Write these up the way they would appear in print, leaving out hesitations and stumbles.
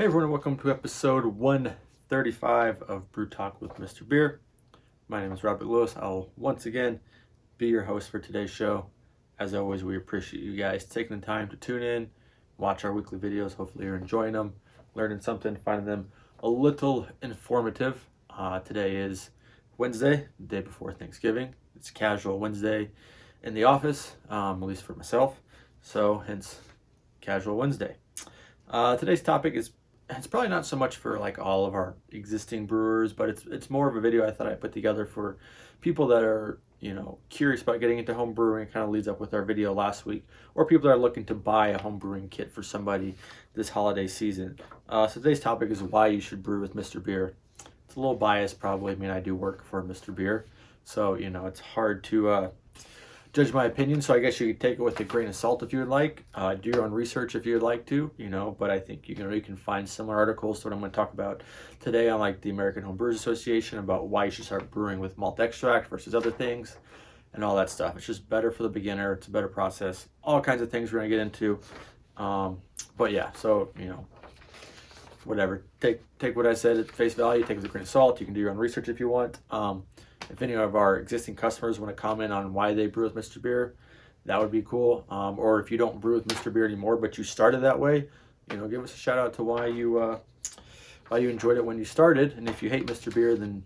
Hey everyone, welcome to episode 135 of Brew Talk with Mr. Beer. My name is Robert Lewis. I'll once again be your host for today's show. As always, we appreciate you guys taking the time to tune in, watch our weekly videos. Hopefully you're enjoying them, learning something, finding them a little informative. Today is Wednesday, the day before Thanksgiving. It's casual Wednesday in the office, at least for myself. So hence casual Wednesday. Today's topic is, it's probably not so much for like all of our existing brewers, but it's more of a video I thought I'd put together for people that are, curious about getting into home brewing. It kind of leads up with our video last week, or people that are looking to buy a home brewing kit for somebody this holiday season. So today's topic is why you should brew with Mr. Beer. It's a little biased probably. I mean, I do work for Mr. Beer, so it's hard to judge my opinion, so I guess you could take it with a grain of salt if you would like. Do your own research if you would like to, but I think you can find similar articles to what I'm going to talk about today on like the American Home Brewers Association about why you should start brewing with malt extract versus other things and all that stuff. It's just better for the beginner. It's a better process. All kinds of things we're going to get into. But yeah, so, whatever. Take what I said at face value, take it with a grain of salt. You can do your own research if you want. If any of our existing customers want to comment on why they brew with Mr. Beer, that would be cool. Or if you don't brew with Mr. Beer anymore, but you started that way, give us a shout out to why you enjoyed it when you started. And if you hate Mr. Beer, then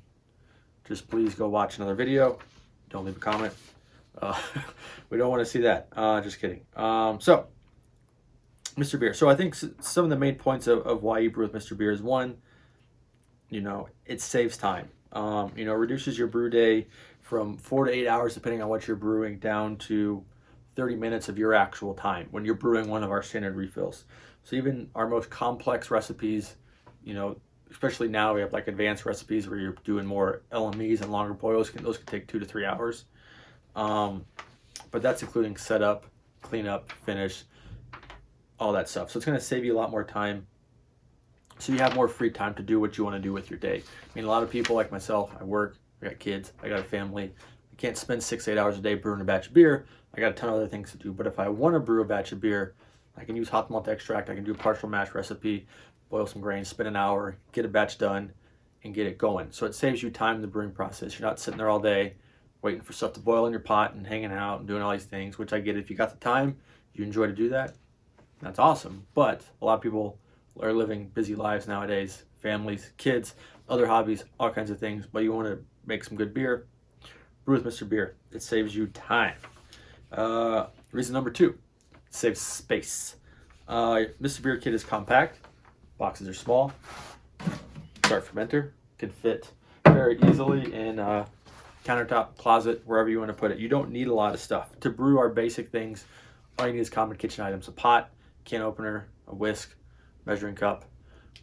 just please go watch another video. Don't leave a comment. We don't want to see that. Just kidding. So, Mr. Beer. So I think some of the main points of why you brew with Mr. Beer is one, it saves time. Reduces your brew day from 4 to 8 hours, depending on what you're brewing, down to 30 minutes of your actual time when you're brewing one of our standard refills. So even our most complex recipes, especially now we have like advanced recipes where you're doing more LMEs and longer boils, those can take 2 to 3 hours. But that's including setup, cleanup, finish, all that stuff. So it's going to save you a lot more time. So you have more free time to do what you want to do with your day. I mean, a lot of people like myself, I work, I got kids, I got a family. I can't spend 6-8 hours a day brewing a batch of beer. I got a ton of other things to do. But if I want to brew a batch of beer, I can use hot malt extract. I can do a partial mash recipe, boil some grains, spend an hour, get a batch done, and get it going. So it saves you time in the brewing process. You're not sitting there all day waiting for stuff to boil in your pot and hanging out and doing all these things, which I get. If you got the time, you enjoy to do that, that's awesome. But a lot of people are living busy lives nowadays, families, kids, other hobbies, all kinds of things, but you want to make some good beer, brew with Mr. Beer. It saves you time. Reason number 2, it saves space. Mr. Beer kit is compact, boxes are small, start fermenter, can fit very easily in a countertop, closet, wherever you want to put it. You don't need a lot of stuff. To brew our basic things, all you need is common kitchen items: a pot, can opener, a whisk, measuring cup,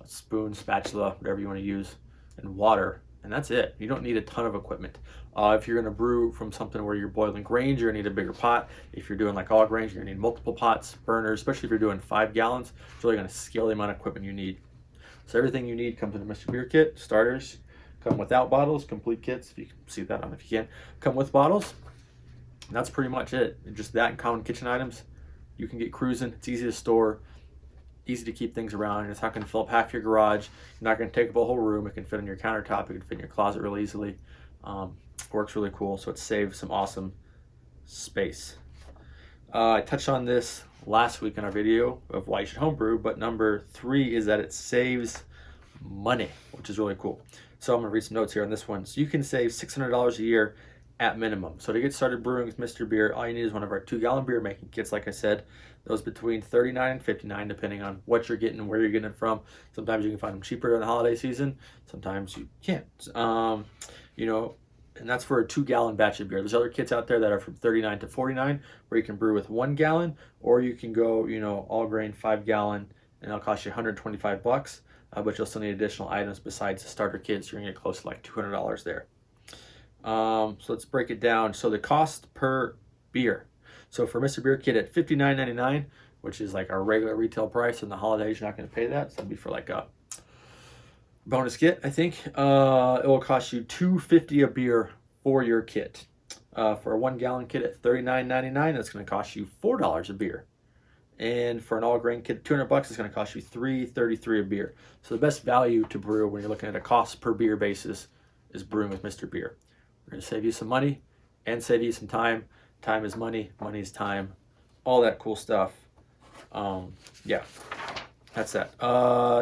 a spoon, spatula, whatever you want to use, and water, and that's it. You don't need a ton of equipment. If you're going to brew from something where you're boiling grains, you're going to need a bigger pot. If you're doing like all grains, you're going to need multiple pots, burners, especially if you're doing 5 gallons. It's really going to scale the amount of equipment you need. So everything you need comes in a Mr. Beer kit. Starters come without bottles, complete kits, if you can see that on, if you can, come with bottles. And that's pretty much it. Just that and common kitchen items. You can get cruising. It's easy to store, easy to keep things around. It's not going to fill up half your garage. You're not going to take up a whole room. It can fit on your countertop. It can fit in your closet really easily. Works really cool. So it saves some awesome space. I touched on this last week in our video of why you should homebrew, but number 3 is that it saves money, which is really cool. So I'm going to read some notes here on this one. So you can save $600 a year at minimum. So to get started brewing with Mr. Beer, all you need is one of our 2-gallon beer making kits. Like I said, those between $39 and $59, depending on what you're getting and where you're getting it from. Sometimes you can find them cheaper during the holiday season. Sometimes you can't. And that's for a 2-gallon batch of beer. There's other kits out there that are from $39 to $49, where you can brew with 1 gallon, or you can go, all grain 5-gallon, and it'll cost you $125. But you'll still need additional items besides the starter kit, so you're gonna get close to like $200 there. So let's break it down. So the cost per beer. So for Mr. Beer kit at $59.99, which is like our regular retail price, in the holidays you're not going to pay that. So that'd be for like a bonus kit, I think. It will cost you $2.50 a beer for your kit. For a 1-gallon kit at $39.99, that's going to cost you $4 a beer. And for an all grain kit, $200 is going to cost you $3.33 a beer. So the best value to brew when you're looking at a cost per beer basis is brewing with Mr. Beer. We're going to save you some money and save you some time. Time is money, money is time, all that cool stuff. Yeah, that's that.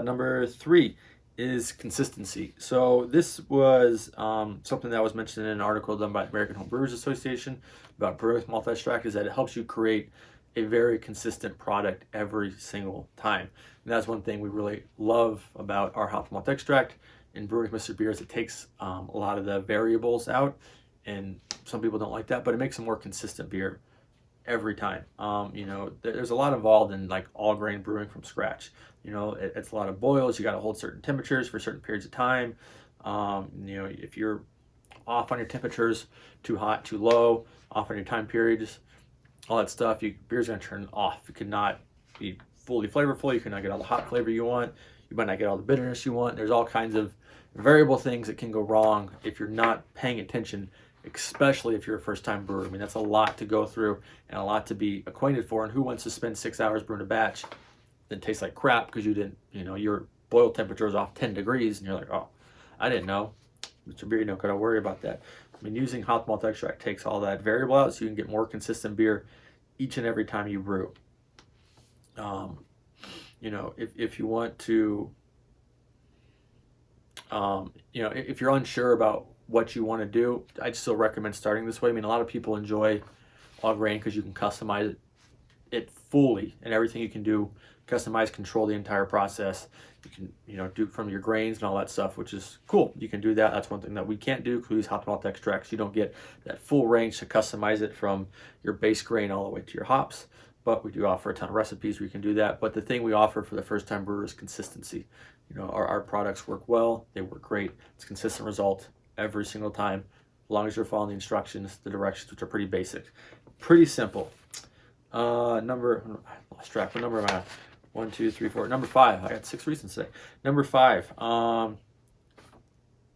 Number 3 is consistency. So this was something that was mentioned in an article done by the American Home Brewers Association about brewing with malt extract, is that it helps you create a very consistent product every single time. And that's one thing we really love about our hop malt extract in brewing with Mr. Beer, is it takes a lot of the variables out, and some people don't like that, but it makes a more consistent beer every time. You know, there's a lot involved in like all grain brewing from scratch. You know, it's a lot of boils. You got to hold certain temperatures for certain periods of time. You know, if you're off on your temperatures, too hot, too low, off on your time periods, all that stuff, beer's gonna turn off. It cannot be fully flavorful. You cannot get all the hot flavor you want. You might not get all the bitterness you want. There's all kinds of variable things that can go wrong if you're not paying attention, especially if you're a first-time brewer. I mean, that's a lot to go through and a lot to be acquainted for. And who wants to spend 6 hours brewing a batch that tastes like crap because you didn't, you know, your boil temperature is off 10 degrees and you're like, oh, I didn't know. Mr. Beer, you don't gotta worry about that. I mean, using hop malt extract takes all that variable out, so you can get more consistent beer each and every time you brew. You know, if you want to, you know, if you're unsure about what you want to do, I'd still recommend starting this way. I mean, a lot of people enjoy all grain because you can customize it fully, and everything you can do, customize, control the entire process. You can, you know, do from your grains and all that stuff, which is cool. You can do that. That's one thing that we can't do because we use hop malt extracts. You don't get that full range to customize it from your base grain all the way to your hops, but we do offer a ton of recipes where you can do that. But the thing we offer for the first time brewer is consistency. You know, our products work well, they work great. It's a consistent result every single time, as long as you're following the instructions, the directions, which are pretty basic, pretty simple. I lost track. What number am I on? 1, 2, 3, 4. Number 5. I got 6 reasons today. Number 5.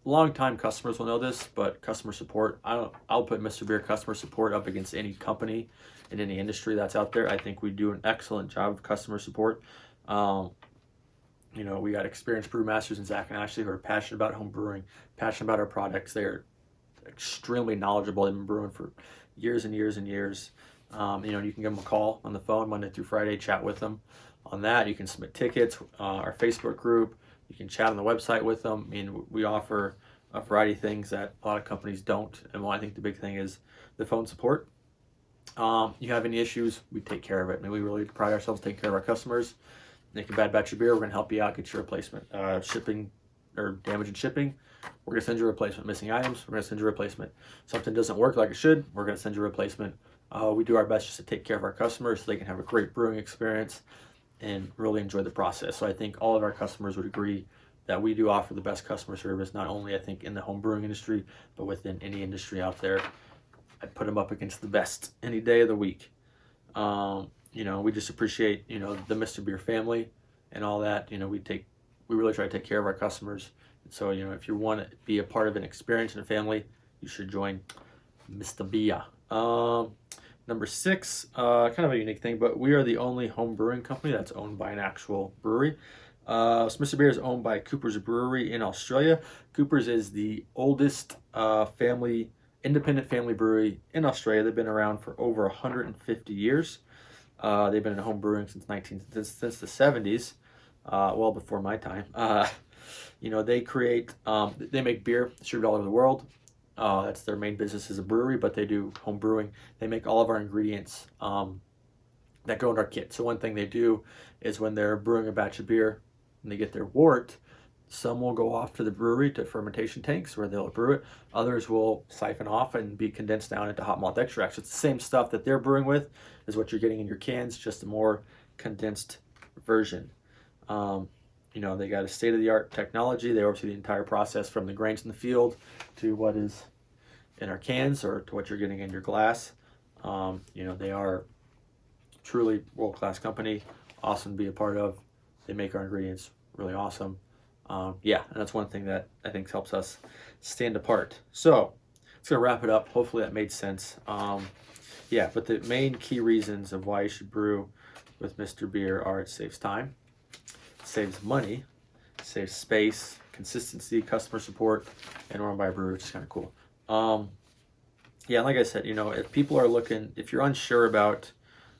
Long-time customers will know this, but customer support. I'll put Mr. Beer customer support up against any company in any industry that's out there. I think we do an excellent job of customer support. You know, we got experienced brewmasters in Zach and Ashley who are passionate about home brewing, passionate about our products. They are extremely knowledgeable. They've been brewing for years and years and years. You know, you can give them a call on the phone Monday through Friday, chat with them on that. You can submit tickets, our Facebook group. You can chat on the website with them. I mean, we offer a variety of things that a lot of companies don't. And I think the big thing is the phone support. You have any issues, we take care of it. I mean, we really pride ourselves taking care of our customers. Make a bad batch of beer, we're going to help you out, get your replacement. Shipping or damage in shipping, we're going to send you a replacement. Missing items, we're going to send you a replacement. Something doesn't work like it should, we're going to send you a replacement. We do our best just to take care of our customers so they can have a great brewing experience and really enjoy the process. So I think all of our customers would agree that we do offer the best customer service, not only I think in the home brewing industry, but within any industry out there. I'd put them up against the best any day of the week. You know, we just appreciate, you know, the Mr. Beer family and all that. You know, we really try to take care of our customers. And so, you know, if you want to be a part of an experience in a family, you should join Mr.Beer. Number 6, kind of a unique thing, but we are the only home brewing company that's owned by an actual brewery. So Mr. Beer is owned by Cooper's Brewery in Australia. Cooper's is the oldest independent family brewery in Australia. They've been around for over 150 years. They've been in home brewing since the 70s, well before my time. You know, they make beer distributed all over the world. That's their main business as a brewery, but they do home brewing. They make all of our ingredients that go in our kit. So one thing they do is when they're brewing a batch of beer and they get their wort, some will go off to the brewery to fermentation tanks where they'll brew it. Others will siphon off and be condensed down into hop malt extracts. So it's the same stuff that they're brewing with is what you're getting in your cans, just a more condensed version. You know, they got a state-of-the-art technology. They oversee the entire process from the grains in the field to what is in our cans or to what you're getting in your glass. You know, they are truly world-class company, awesome to be a part of. They make our ingredients really awesome. Yeah, and that's one thing that I think helps us stand apart. So let's gonna wrap it up. Hopefully that made sense. Yeah, but the main key reasons of why you should brew with Mr. Beer are it saves time, saves money, saves space, consistency, customer support, and run by a brewer, which is kind of cool. Yeah, like I said, if people are looking, if you're unsure about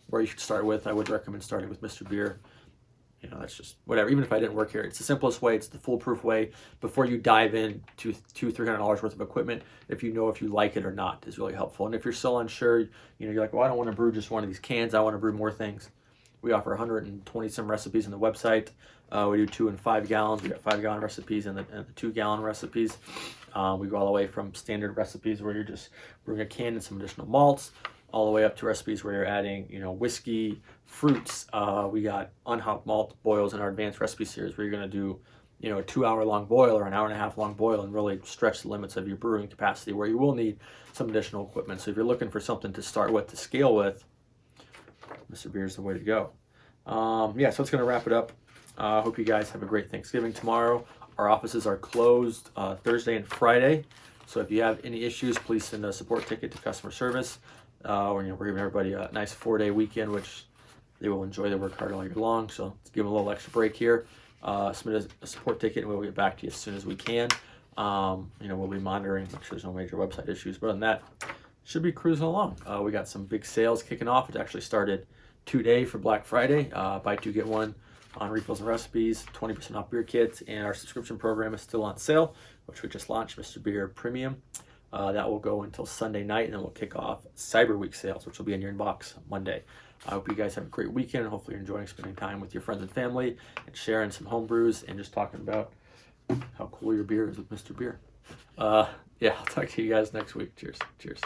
where you should start with, I would recommend starting with Mr. Beer. That's just whatever. Even if I didn't work here, it's the simplest way. It's the foolproof way. Before you dive in to $200-300 worth of equipment, if you like it or not, is really helpful. And if you're still unsure, you're like, well, I don't want to brew just one of these cans. I want to brew more things. We offer 120 some recipes on the website. We do 2 and 5 gallons. We got 5-gallon recipes and the 2-gallon recipes. We go all the way from standard recipes where you're just brewing a can and some additional malts, all the way up to recipes where you're adding, whiskey, fruits. We got unhopped malt boils in our advanced recipe series where you're going to do, a 2-hour-long boil or an hour-and-a-half-long boil and really stretch the limits of your brewing capacity, where you will need some additional equipment. So if you're looking for something to start with, to scale with, Mr. Beer is the way to go. Yeah, so it's going to wrap it up. Hope you guys have a great Thanksgiving tomorrow. Our offices are closed Thursday and Friday. So if you have any issues, please send a support ticket to customer service. We're giving everybody a nice 4-day weekend, which they will enjoy. They work hard all year long. So let's give them a little extra break here. Submit a support ticket and we'll get back to you as soon as we can. We'll be monitoring, make sure there's no major website issues. But other than that, should be cruising along. We got some big sales kicking off. It actually started today for Black Friday. Buy 2, get 1 on refills and recipes, 20% off beer kits, and our subscription program is still on sale, which we just launched, Mr. Beer Premium. That will go until Sunday night, and then we'll kick off Cyber Week sales, which will be in your inbox Monday. I hope you guys have a great weekend, and hopefully you're enjoying spending time with your friends and family and sharing some home brews and just talking about how cool your beer is with Mr. Beer. Yeah, I'll talk to you guys next week. Cheers. Cheers.